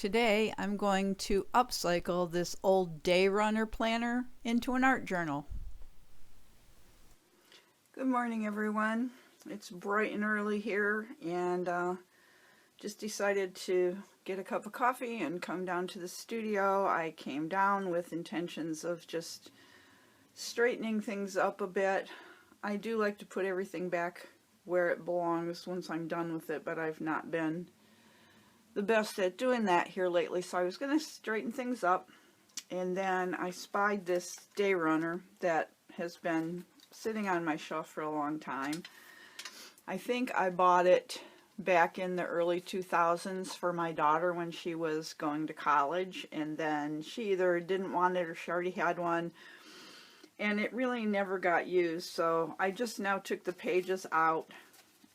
Today I'm going to upcycle this old day runner planner into an art journal. Good morning everyone. It's bright and early here and just decided to get a cup of coffee and come down to the studio. I came down with intentions of just straightening things up a bit. I do like to put everything back where it belongs once I'm done with it, but I've not been the best at doing that here lately, so I was going to straighten things up, and then I spied this day runner that has been sitting on my shelf for a long time. I think I bought it back in the early 2000s for my daughter when she was going to college, and then she either didn't want it or she already had one, and it really never got used, so I just now took the pages out,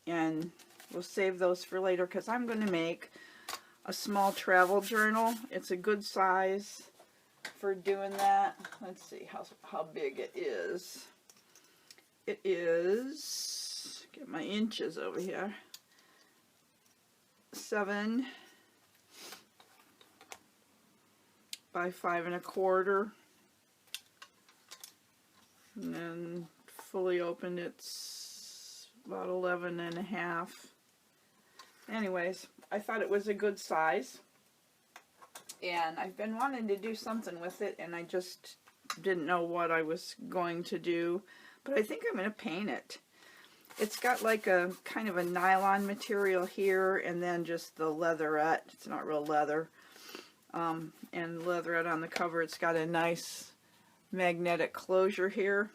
and we'll save those for later because I'm going to make a small travel journal. It's a good size for doing that. Let's see how big it is. It is, get my inches over here, 7 by 5 1/4, and then fully opened it's about 11 1/2. Anyways, I thought it was a good size, and I've been wanting to do something with it, and I just didn't know what I was going to do, but I think I'm going to paint it. It's got like a kind of a nylon material here, and then just the leatherette. It's not real leather, and leatherette on the cover. It's got a nice magnetic closure here.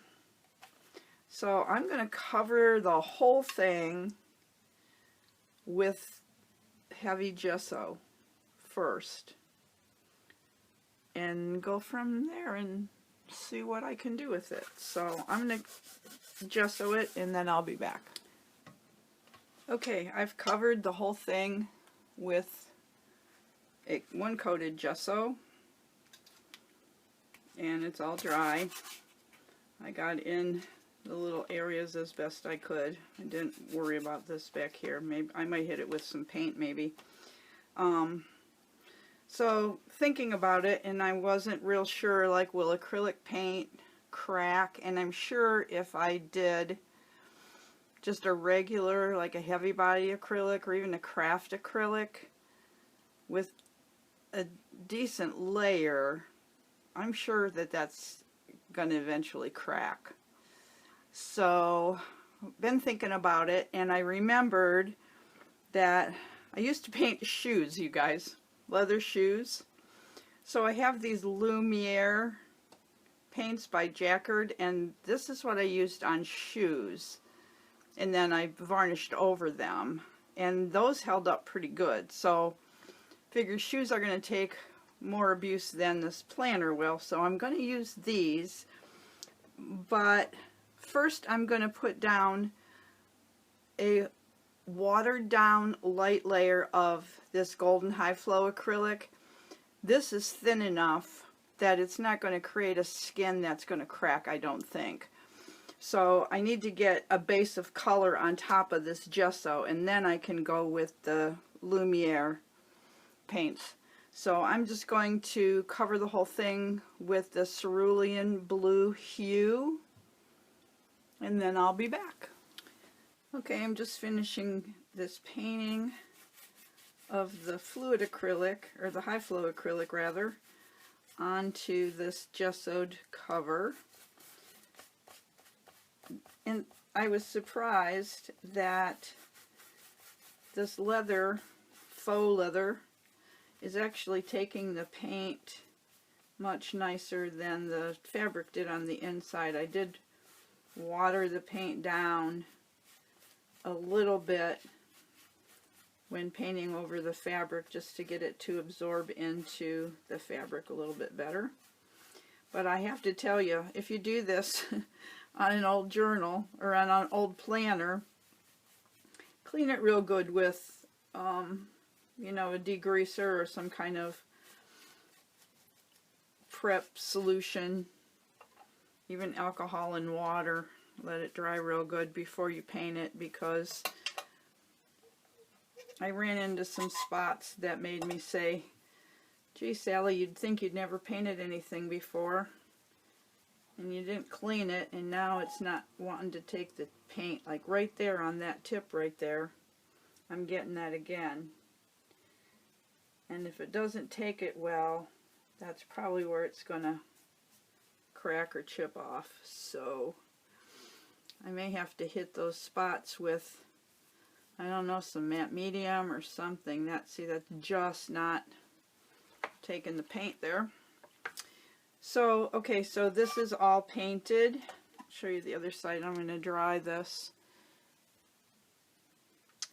So I'm going to cover the whole thing with heavy gesso first and go from there and see what I can do with it. So I'm going to gesso it and then I'll be back. Okay, I've covered the whole thing with a one-coated gesso and it's all dry. I got in the little areas as best I could. I didn't worry about this back here. Maybe I might hit it with some paint maybe. So thinking about it, and I wasn't real sure, like, will acrylic paint crack? And I'm sure if I did just a regular, like a heavy body acrylic or even a craft acrylic with a decent layer, I'm sure that that's going to eventually crack. So I've been thinking about it, and I remembered that I used to paint shoes, you guys, leather shoes. So I have these Lumiere paints by Jacquard, and this is what I used on shoes, and then I varnished over them, and those held up pretty good. So figure shoes are going to take more abuse than this planner will, so I'm going to use these, but first I'm going to put down a watered down light layer of this golden high flow acrylic. This is thin enough that it's not going to create a skin that's going to crack, I don't think. So I need to get a base of color on top of this gesso, and then I can go with the Lumiere paints. So I'm just going to cover the whole thing with the Cerulean blue hue, and then I'll be back. Okay, I'm just finishing this painting of the fluid acrylic, or the high flow acrylic rather, onto this gessoed cover. And I was surprised that this leather, faux leather, is actually taking the paint much nicer than the fabric did on the inside. I did water the paint down a little bit when painting over the fabric just to get it to absorb into the fabric a little bit better. But I have to tell you, if you do this on an old journal or on an old planner, clean it real good with you know, a degreaser or some kind of prep solution, even alcohol and water. Let it dry real good before you paint it, because I ran into some spots that made me say, Gee, Sally, you'd think you'd never painted anything before, and you didn't clean it, and now it's not wanting to take the paint. Like right there on that tip right there, I'm getting that again. And if it doesn't take it well, that's probably where it's going to crack or chip off. So I may have to hit those spots with, I don't know, some matte medium or something. See, that's just not taking the paint there. So, okay, so this is all painted. I'll show you the other side. I'm going to dry this.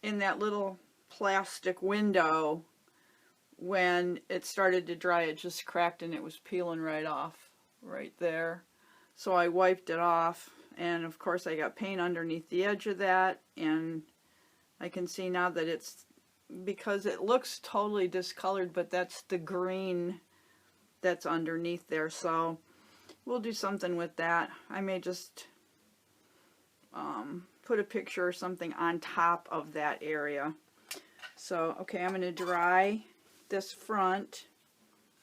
In that little plastic window, when it started to dry, it just cracked and it was peeling right off right there. So I wiped it off, and of course I got paint underneath the edge of that, and I can see now that it's, because it looks totally discolored, but that's the green that's underneath there. So we'll do something with that. I may just put a picture or something on top of that area. So okay, I'm going to dry this front.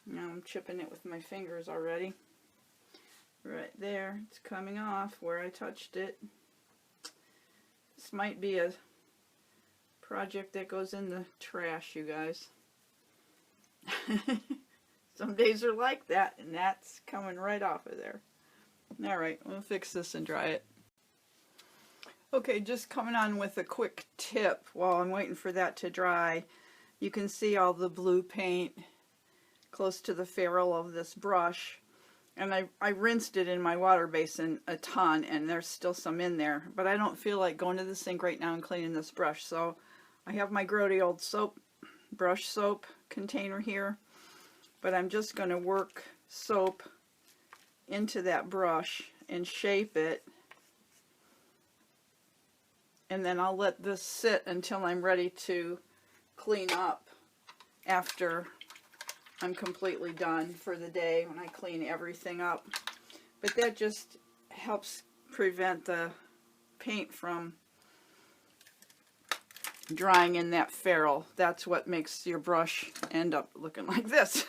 Now I'm chipping it with my fingers already. Right there, it's coming off where I touched it. This might be a project that goes in the trash, you guys. Some days are like that, and that's coming right off of there. Alright, we'll fix this and dry it. Okay, just coming on with a quick tip while I'm waiting for that to dry. You can see all the blue paint close to the ferrule of this brush. And I rinsed it in my water basin a ton, and there's still some in there. But I don't feel like going to the sink right now and cleaning this brush. So I have my grody old soap, brush soap container here. But I'm just going to work soap into that brush and shape it. And then I'll let this sit until I'm ready to clean up after I'm completely done for the day, when I clean everything up. But that just helps prevent the paint from drying in that ferrule. That's what makes your brush end up looking like this.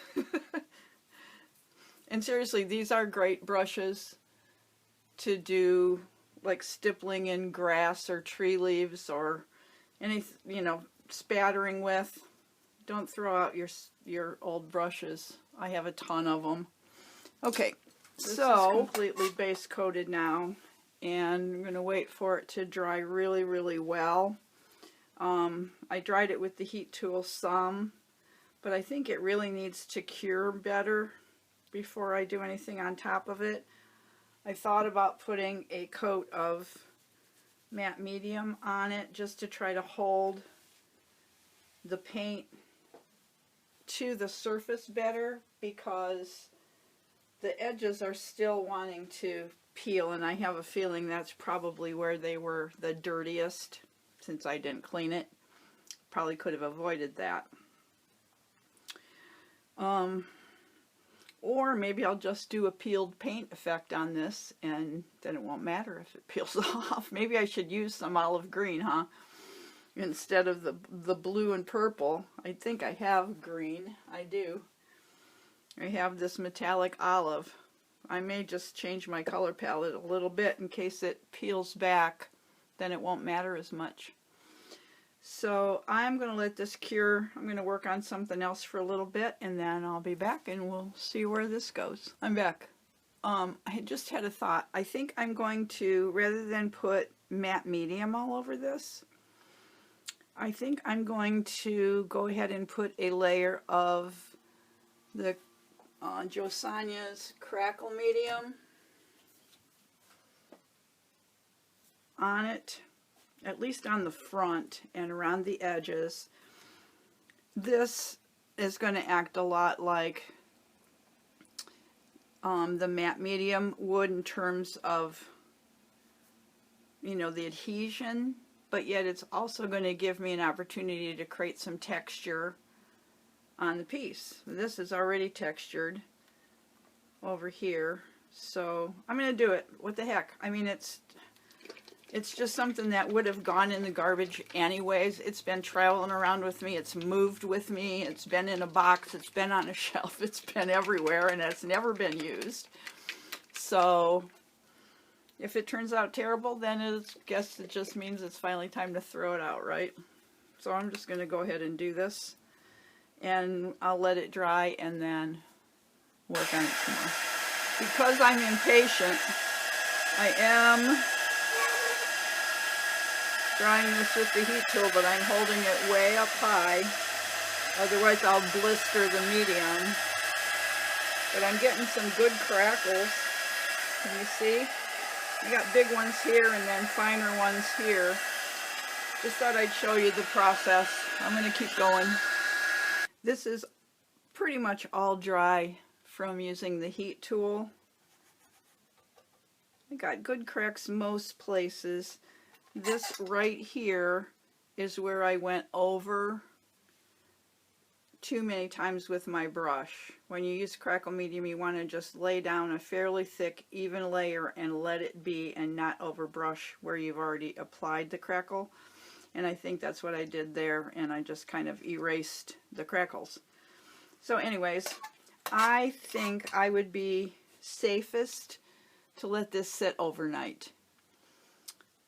And seriously, these are great brushes to do like stippling in grass or tree leaves or any, you know, spattering with. Don't throw out your old brushes. I have a ton of them. Okay, this is completely base coated now, and I'm going to wait for it to dry really, really well. I dried it with the heat tool some, but I think it really needs to cure better before I do anything on top of it. I thought about putting a coat of matte medium on it just to try to hold the paint to the surface better, because the edges are still wanting to peel, and I have a feeling that's probably where they were the dirtiest since I didn't clean it. Probably could have avoided that. Or maybe I'll just do a peeled paint effect on this, and then it won't matter if it peels off. Maybe I should use some olive green, huh? Instead of the blue and purple. I think I have green. I do. I have this metallic olive. I may just change my color palette a little bit in case it peels back. Then it won't matter as much. So I'm going to let this cure. I'm going to work on something else for a little bit, and then I'll be back and we'll see where this goes. I'm back. I just had a thought. I think I'm going to, rather than put matte medium all over this, I think I'm going to go ahead and put a layer of the Josania's Crackle Medium on it, at least on the front and around the edges. This is going to act a lot like the matte medium would in terms of, you know, the adhesion, but yet it's also going to give me an opportunity to create some texture on the piece. This is already textured over here, so I'm going to do it. What the heck? I mean, it's It's just something that would have gone in the garbage anyways. It's been traveling around with me. It's moved with me. It's been in a box. It's been on a shelf. It's been everywhere, and it's never been used. So if it turns out terrible, then I guess it just means it's finally time to throw it out, right? So I'm just going to go ahead and do this, and I'll let it dry and then work on it some more. Because I'm impatient, I am drying this with the heat tool, but I'm holding it way up high. Otherwise I'll blister the medium. But I'm getting some good crackles. Can you see? I got big ones here and then finer ones here. Just thought I'd show you the process. I'm going to keep going. This is pretty much all dry from using the heat tool. I got good cracks most places. This right here is where I went over too many times with my brush. When you use crackle medium, you want to just lay down a fairly thick, even layer and let it be, and not overbrush where you've already applied the crackle. And I think that's what I did there, and I just kind of erased the crackles. So anyways, I think I would be safest to let this sit overnight.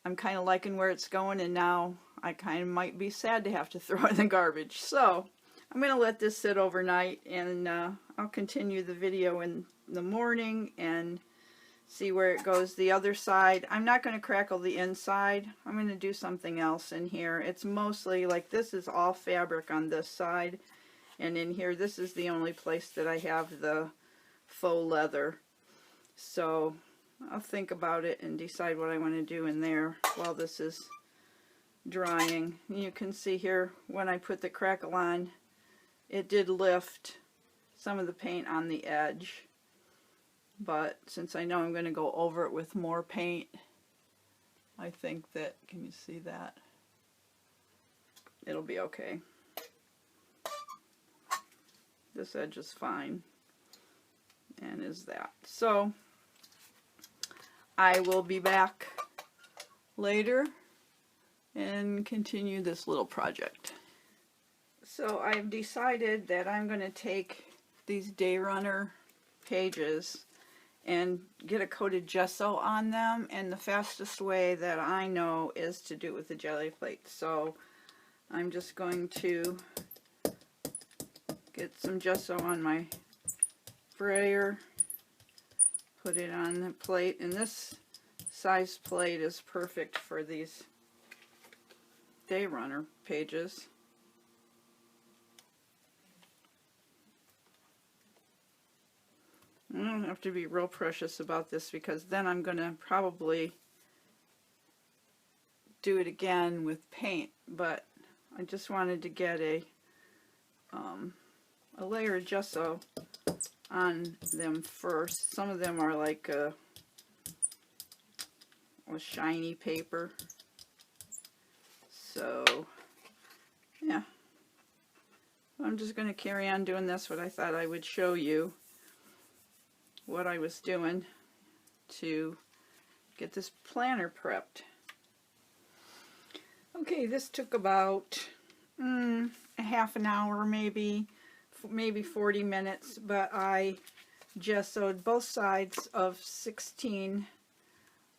I'm kind of liking where it's going, and now I kind of might be sad to have to throw it in the garbage. So I'm going to let this sit overnight, and I'll continue the video in the morning and see where it goes. The other side, I'm not going to crackle the inside. I'm going to do something else in here. It's mostly like this is all fabric on this side, and in here this is the only place that I have the faux leather. So I'll think about it and decide what I want to do in there while this is drying. You can see here when I put the crackle on, it did lift some of the paint on the edge, but since I know I'm going to go over it with more paint, I think that, can you see that? It'll be okay. This edge is fine, and is that. So I will be back later and continue this little project. So I've decided that I'm going to take these Day Runner pages and get a coated gesso on them, and the fastest way that I know is to do it with the Gelli Plate. So I'm just going to get some gesso on my Brayer, put it on the plate, and this size plate is perfect for these Day Runner pages. I don't have to be real precious about this, because then I'm going to probably do it again with paint, but I just wanted to get a layer of gesso on them first. Some of them are like a shiny paper, so yeah, I'm just going to carry on doing this, but I thought I would show you what I was doing to get this planner prepped. Okay, this took about a half an hour, maybe 40 minutes, but I gessoed both sides of 16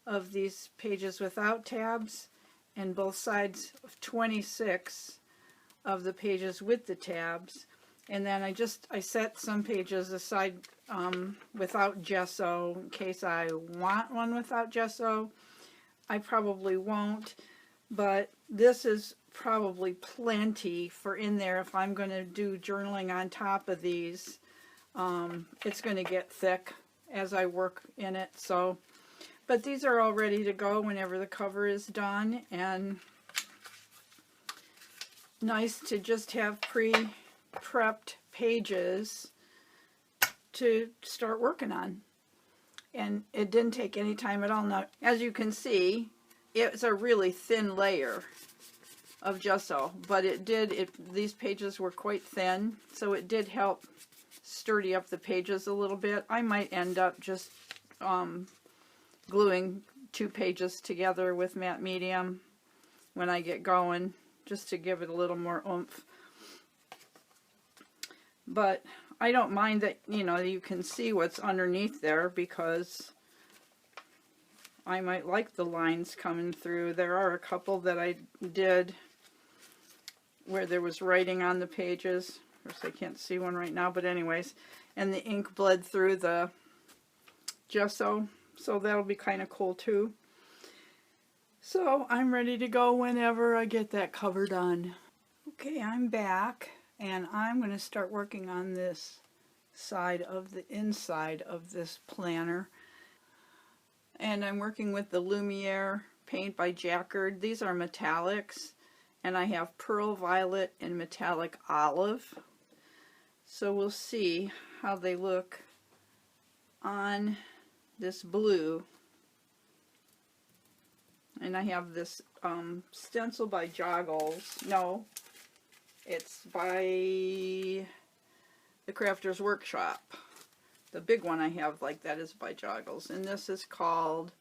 of these pages without tabs, and both sides of 26 of the pages with the tabs. And then I set some pages aside without gesso in case I want one without gesso. I probably won't, but this is probably plenty for in there if I'm going to do journaling on top of these. It's going to get thick as I work in it. So, but these are all ready to go whenever the cover is done, and nice to just have pre-prepped pages to start working on. And it didn't take any time at all. Now, as you can see, it's a really thin layer of gesso, but these pages were quite thin, so it did help sturdy up the pages a little bit. I might end up just gluing 2 pages together with matte medium when I get going, just to give it a little more oomph. But I don't mind that, you know, you can see what's underneath there, because I might like the lines coming through. There are a couple that I did where there was writing on the pages. Of course, I can't see one right now, but anyways, and the ink bled through the gesso, so that'll be kind of cool too. So I'm ready to go whenever I get that cover done. Okay, I'm back, and I'm going to start working on this side of the inside of this planner. And I'm working with the Lumiere paint by Jacquard. These are metallics, and I have pearl violet and metallic olive. So we'll see how they look on this blue. And I have this stencil by Joggles. No, it's by the Crafter's Workshop. The big one I have like that is by Joggles. And this is called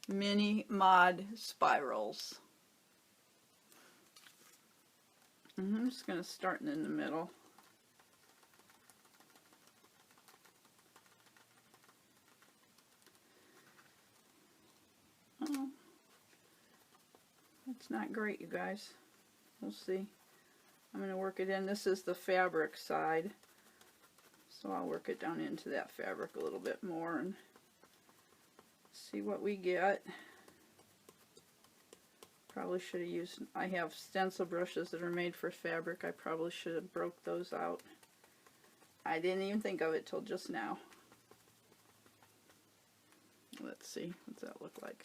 Mini Mod Spirals. I'm just going to start in the middle. Oh, it's not great, you guys. We'll see. I'm going to work it in. This is the fabric side, so I'll work it down into that fabric a little bit more and see what we get. Probably should have used, I have stencil brushes that are made for fabric. I probably should have broke those out. I didn't even think of it till just now. Let's see, what's that look like?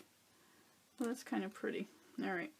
Well, that's kind of pretty. All right.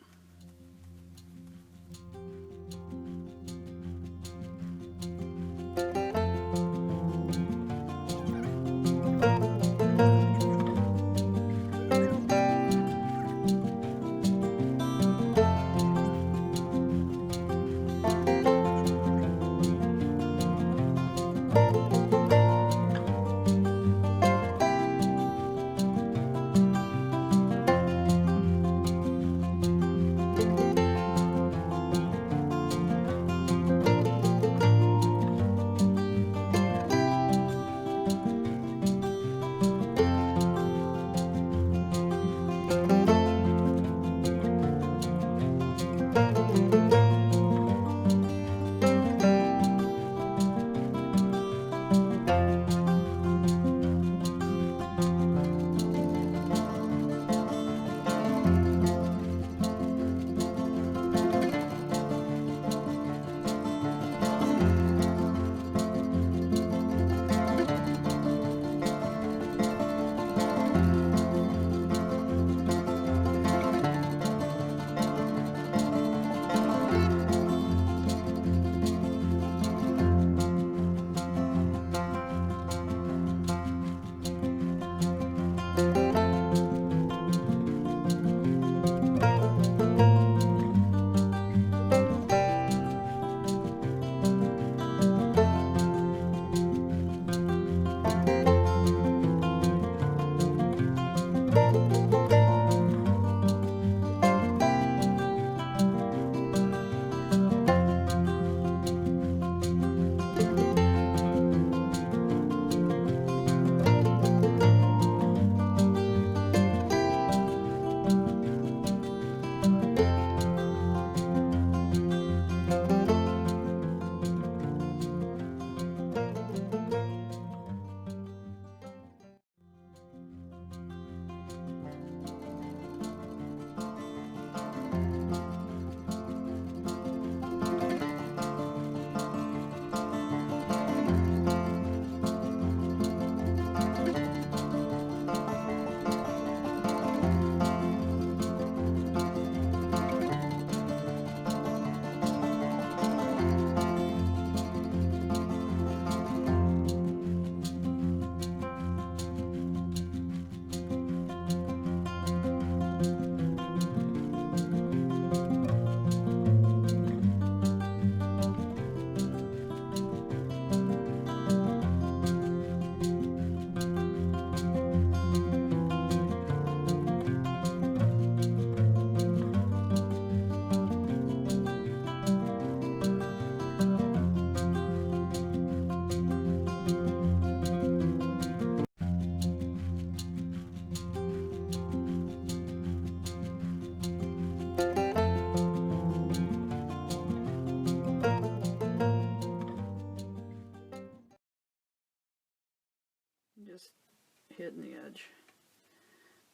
hitting the edge.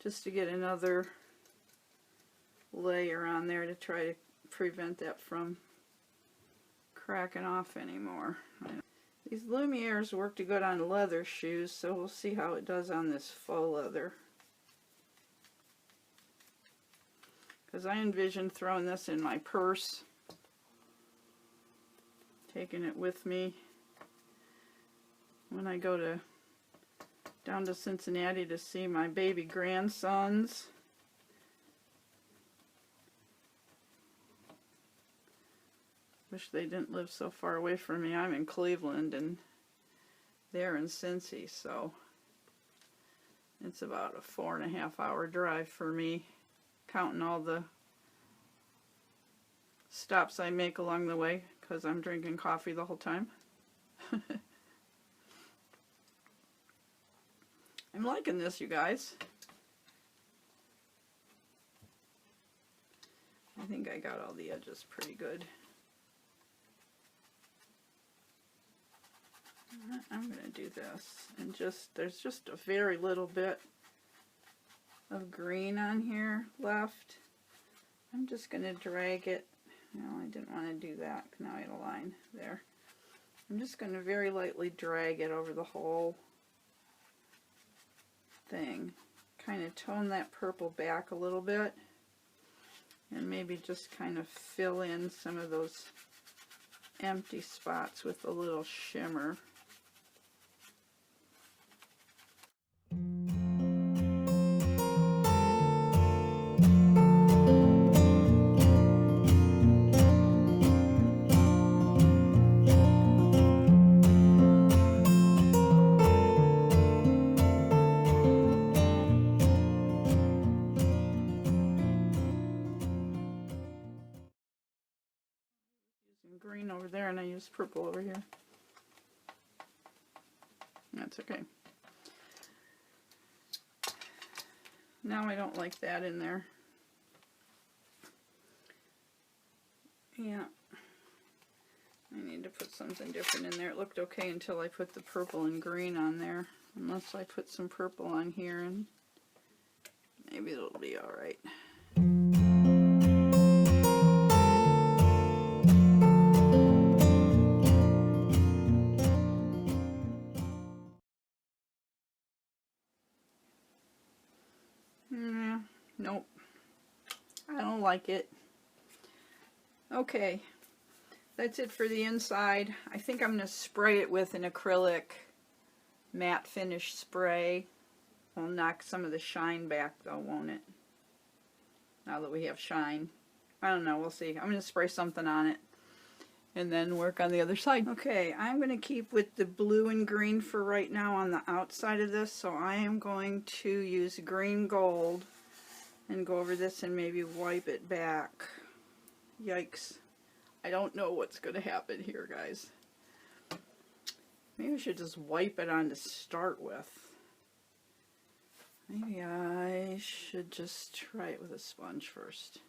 Just to get another layer on there to try to prevent that from cracking off anymore. These Lumieres work good on leather shoes, so we'll see how it does on this faux leather. Because I envision throwing this in my purse, taking it with me when I go down to Cincinnati to see my baby grandsons. Wish they didn't live so far away from me. I'm in Cleveland and they're in Cincy, so it's about a 4.5-hour drive for me, counting all the stops I make along the way because I'm drinking coffee the whole time. I'm liking this, you guys. I think I got all the edges pretty good. I'm going to do this, and there's just a very little bit of green on here left. I'm just going to drag it. No, I didn't want to do that. Now I had a line there. I'm just going to very lightly drag it over the whole thing. Kind of tone that purple back a little bit, and maybe just kind of fill in some of those empty spots with a little shimmer. Green over there and I use purple over here. That's okay. Now I don't like that in there. Yeah. I need to put something different in there. It looked okay until I put the purple and green on there. Unless I put some purple on here, and maybe it'll be alright. Nope. I don't like it. Okay. That's it for the inside. I think I'm going to spray it with an acrylic matte finish spray. Will knock some of the shine back though, won't it? Now that we have shine. I don't know, we'll see. I'm going to spray something on it and then work on the other side. Okay, I'm going to keep with the blue and green for right now on the outside of this, so I am going to use green gold and go over this and maybe wipe it back. Yikes. I don't know what's going to happen here, guys. Maybe I should just wipe it on to start with. Maybe I should just try it with a sponge first.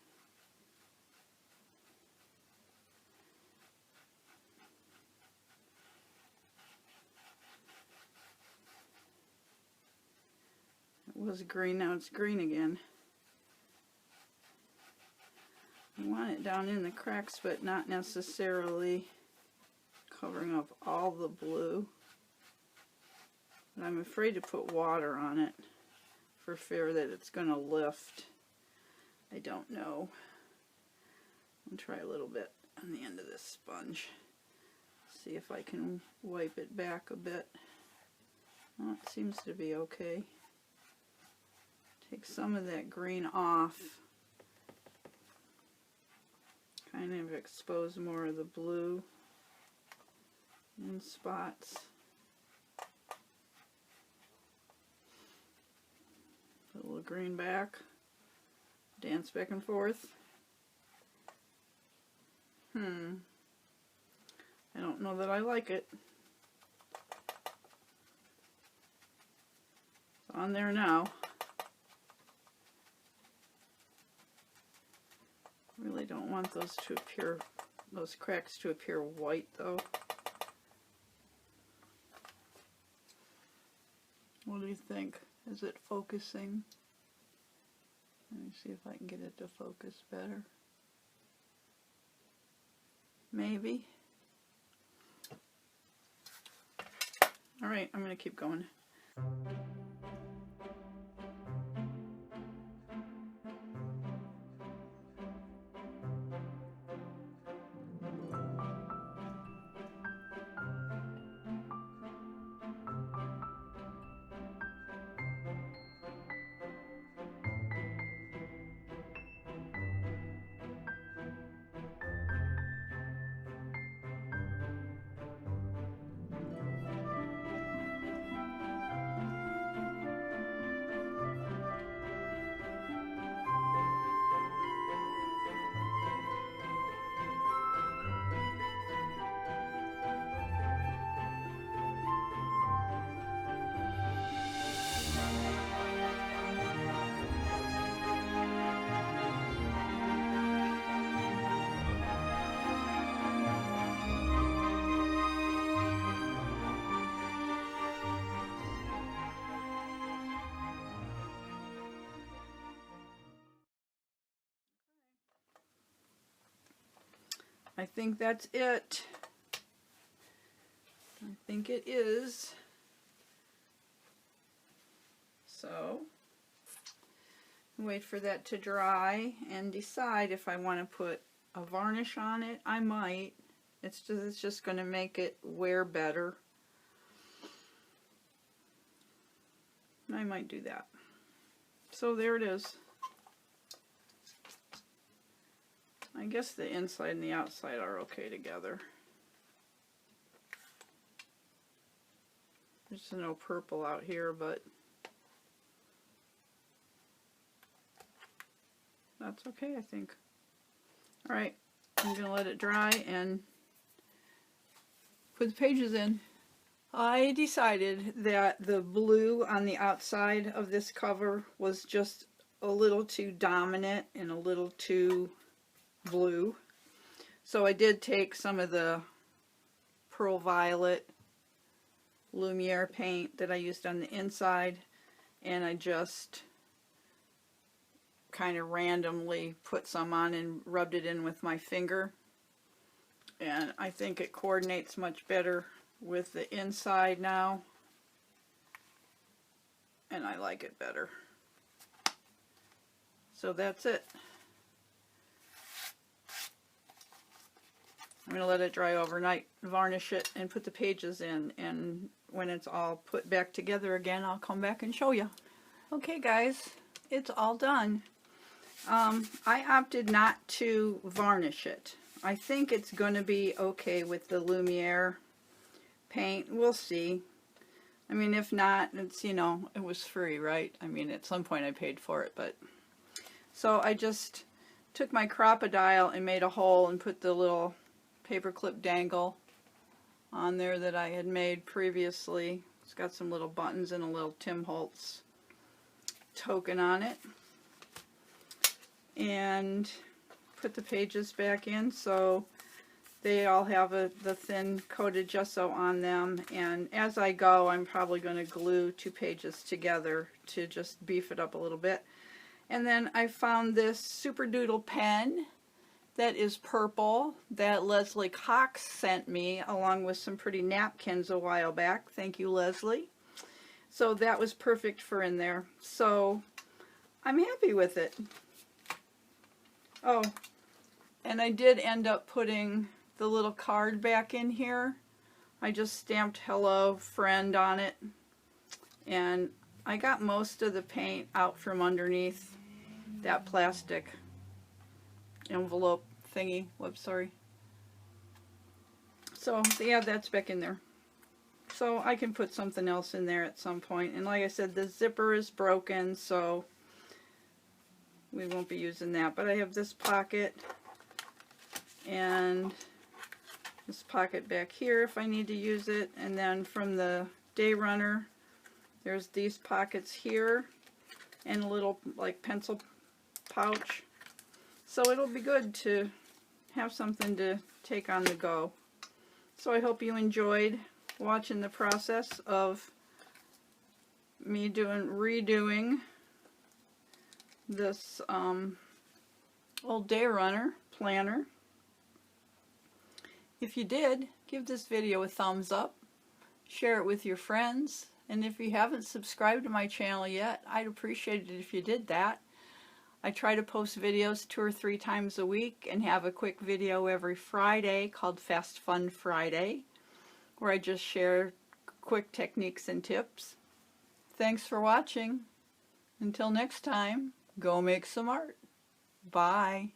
It was green, now it's green again. I want it down in the cracks, but not necessarily covering up all the blue. But I'm afraid to put water on it for fear that it's going to lift. I don't know. I'll try a little bit on the end of this sponge. See if I can wipe it back a bit. Well, it seems to be okay. Take some of that green off. Kind of expose more of the blue in spots. Put a little green back. Dance back and forth. I don't know that I like it. It's on there now. Really don't want those to appear, those cracks to appear white though. What do you think? Is it focusing? Let me see if I can get it to focus better. Maybe. All right, I'm going to keep going. I think that's it. I think it is. So, wait for that to dry and decide if I want to put a varnish on it. I might. It's just going to make it wear better. I might do that. So there it is. I guess the inside and the outside are okay together. There's no purple out here, but that's okay, I think. Alright, I'm going to let it dry and put the pages in. I decided that the blue on the outside of this cover was just a little too dominant and a little too blue. So I did take some of the Pearl Violet Lumiere paint that I used on the inside, and I just kind of randomly put some on and rubbed it in with my finger, and I think it coordinates much better with the inside now, and I like it better. So that's it. I'm going to let it dry overnight, varnish it, and put the pages in, and when it's all put back together again, I'll come back and show you. Okay guys, it's all done. I opted not to varnish it. I think it's going to be okay with the Lumiere paint. We'll see. I mean, if not, it's, you know, it was free, right? I mean, at some point I paid for it, but... So I just took my Crop-A-Dile and made a hole and put the little paperclip dangle on there that I had made previously. It's got some little buttons and a little Tim Holtz token on it. And put the pages back in so they all have the thin coated gesso on them, and as I go I'm probably going to glue two pages together to just beef it up a little bit. And then I found this Super Doodle pen that is purple that Leslie Cox sent me along with some pretty napkins a while back. Thank you, Leslie. So that was perfect for in there. So I'm happy with it. Oh, and I did end up putting the little card back in here. I just stamped hello friend on it, and I got most of the paint out from underneath that plastic envelope thingy. Whoops, sorry. So yeah, that's back in there. So I can put something else in there at some point. And like I said, the zipper is broken, so we won't be using that. But I have this pocket and this pocket back here if I need to use it. And then from the Day Runner, there's these pockets here and a little like pencil pouch. So it'll be good to have something to take on the go. So I hope you enjoyed watching the process of me redoing this old day runner planner. If you did, give this video a thumbs up, share it with your friends, and if you haven't subscribed to my channel yet, I'd appreciate it if you did that. I try to post videos 2 or 3 times a week and have a quick video every Friday called Fast Fun Friday, where I just share quick techniques and tips. Thanks for watching. Until next time, go make some art. Bye.